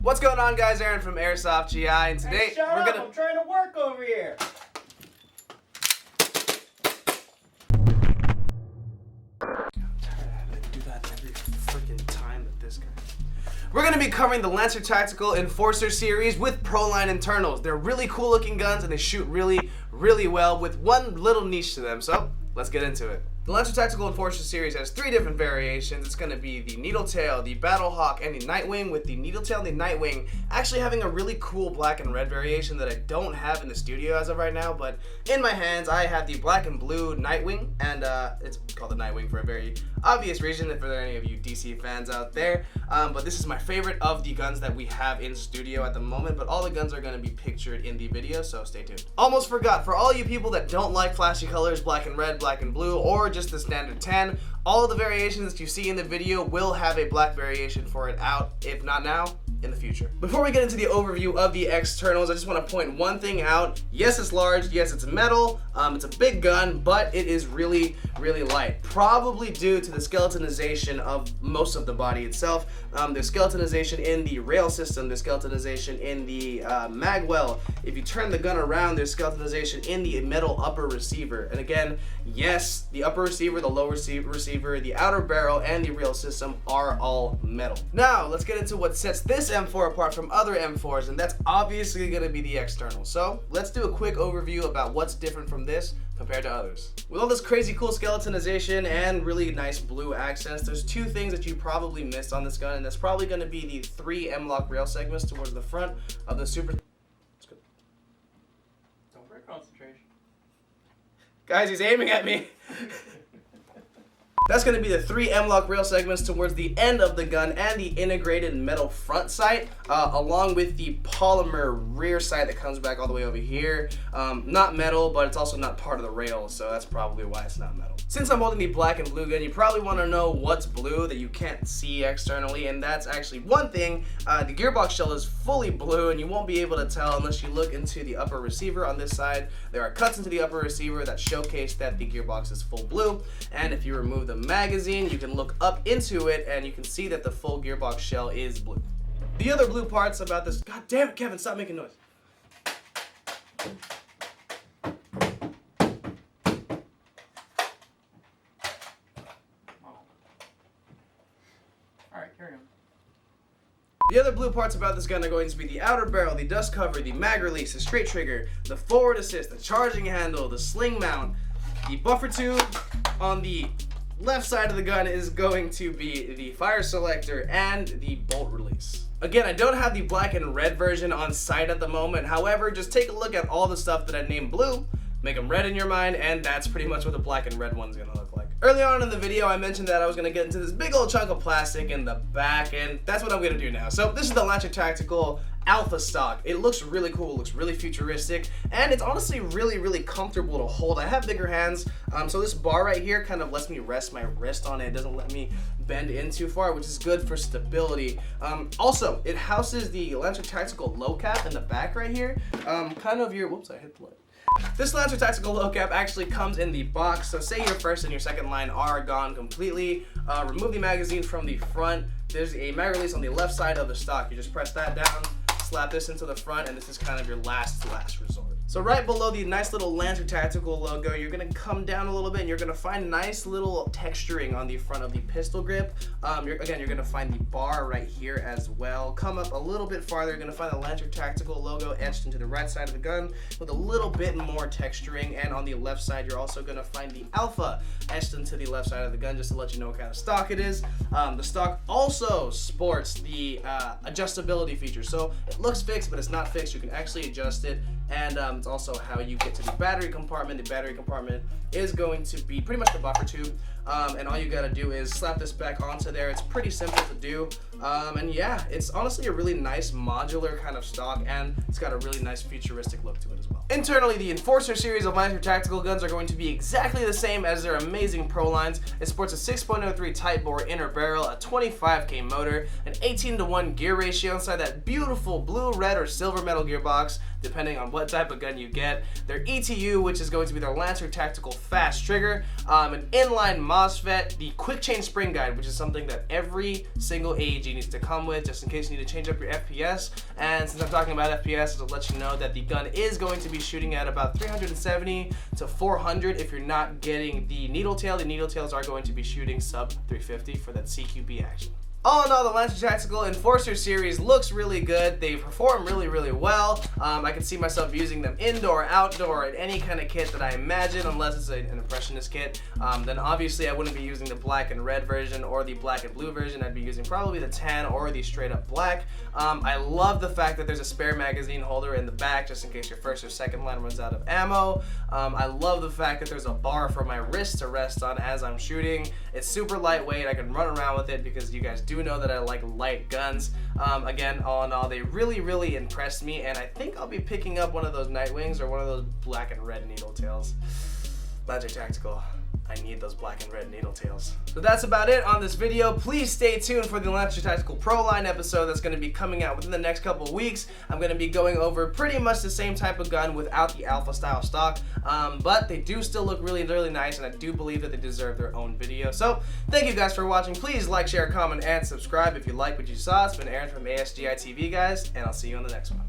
What's going on, guys? Aaron from Airsoft GI, and today I'm trying to work over here. We're going to be covering the Lancer Tactical Enforcer series with Proline internals. They're really cool looking guns and they shoot really well with one little niche to them, so let's get into it. The Lancer Tactical Enforcer series has 3 different variations. It's going to be the Needletail, the Battlehawk, and the Nightwing, with the Needletail and the Nightwing actually having a really cool black and red variation that I don't have in the studio as of right now, but in my hands I have the black and blue Nightwing, and it's called the Nightwing for a very obvious reason if there are any of you DC fans out there, but this is my favorite of the guns that we have in studio at the moment, but all the guns are going to be pictured in the video, so stay tuned. Almost forgot, for all you people that don't like flashy colors, black and red, black and blue, or just the standard tan, all of the variations that you see in the video will have a black variation for it out, if not now, in the future. Before we get into the overview of the externals, I just want to point one thing out. Yes, it's large, yes, it's metal, it's a big gun, but it is really light. Probably due to the skeletonization of most of the body itself. There's skeletonization in the rail system, there's skeletonization in the magwell. If you turn the gun around, there's skeletonization in the metal upper receiver. And again, yes, the upper receiver, the lower receiver, the outer barrel, and the rail system are all metal. Now, let's get into what sets this M4 apart from other M4s, and that's obviously going to be the external. So, let's do a quick overview about what's different from this compared to others. With all this crazy cool skeletonization and really nice blue accents, there's 2 things that you probably missed on this gun, and that's probably going to be the 3 M-LOK rail segments towards the front of the Super... Don't break concentration. Guys, he's aiming at me. That's going to be the 3 M-LOK rail segments towards the end of the gun and the integrated metal front sight, along with the polymer rear sight that comes back all the way over here. Not metal, but it's also not part of the rail, so that's probably why it's not metal. Since I'm holding the black and blue gun, you probably want to know what's blue that you can't see externally, and that's actually one thing. The gearbox shell is fully blue, and you won't be able to tell unless you look into the upper receiver on this side. There are cuts into the upper receiver that showcase that the gearbox is full blue, and if you remove the magazine, you can look up into it and you can see that the full gearbox shell is blue. The other blue parts about this, god damn it, Kevin, stop making noise. Alright, carry on. The other blue parts about this gun are going to be the outer barrel, the dust cover, the mag release, the straight trigger, the forward assist, the charging handle, the sling mount, the buffer tube. On the left side of the gun is going to be the fire selector and the bolt release. Again, I don't have the black and red version on site at the moment. However, just take a look at all the stuff that I named blue, make them red in your mind, and that's pretty much what the black and red one's gonna look like. Early on in the video, I mentioned that I was gonna get into this big old chunk of plastic in the back, and that's what I'm gonna do now. So this is the Lancer Tactical Alpha stock. It looks really cool, it looks really futuristic, and it's honestly really comfortable to hold. I have bigger hands, so this bar right here kind of lets me rest my wrist on it. It doesn't let me bend in too far, which is good for stability. Also, it houses the Lancer Tactical low cap in the back right here. Kind of your, whoops, I hit the light. This Lancer Tactical low cap actually comes in the box, so say your first and your second line are gone completely. Remove the magazine from the front. There's a mag release on the left side of the stock. You just press that down, slap this into the front, and this is kind of your last resort. So right below the nice little Lancer Tactical logo, you're going to come down a little bit and you're going to find nice little texturing on the front of the pistol grip. You're going to find the bar right here as well. Come up a little bit farther, you're going to find the Lancer Tactical logo etched into the right side of the gun with a little bit more texturing, and on the left side you're also going to find the Alpha etched into the left side of the gun just to let you know what kind of stock it is. The stock also sports the adjustability feature, so it looks fixed but it's not fixed. You can actually adjust it, and it's also how you get to the battery compartment. The battery compartment is going to be pretty much the buffer tube, and all you gotta do is slap this back onto there. It's pretty simple to do, and yeah, it's honestly a really nice modular kind of stock, and it's got a really nice futuristic look to it as well. Internally, the Enforcer series of Lancer Tactical guns are going to be exactly the same as their amazing Pro lines. It sports a 6.03 tight bore inner barrel, a 25K motor, an 18:1 gear ratio inside that beautiful blue, red, or silver metal gearbox, depending on what type of gun you get. Their ETU, which is going to be their Lancer Tactical fast trigger, an inline MOSFET, the quick change spring guide, which is something that every single AEG AEG needs to come with, just in case you need to change up your FPS. And since I'm talking about FPS, I'll let you know that the gun is going to be shooting at about 370 to 400 if you're not getting the needle tail. The needle tails are going to be shooting sub 350 for that CQB action. All in all, the Lancer Tactical Enforcer series looks really good. They perform really, really well. I can see myself using them indoor, outdoor, in any kind of kit that I imagine, unless it's an impressionist kit. Then obviously I wouldn't be using the black and red version or the black and blue version. I'd be using probably the tan or the straight up black. I love the fact that there's a spare magazine holder in the back just in case your first or second line runs out of ammo. I love the fact that there's a bar for my wrist to rest on as I'm shooting. It's super lightweight. I can run around with it because you guys do know that I like light guns. Again, all in all, they really, really impressed me, and I think I'll be picking up one of those Nightwings or one of those black and red needle tails. Lancer Tactical, I need those black and red needle tails. So that's about it on this video. Please stay tuned for the Lancer Tactical Pro Line episode that's going to be coming out within the next couple weeks. I'm going to be going over pretty much the same type of gun without the alpha style stock, but they do still look really, really nice, and I do believe that they deserve their own video. So thank you guys for watching. Please like, share, comment, and subscribe if you like what you saw. It's been Aaron from ASGI TV, guys, and I'll see you on the next one.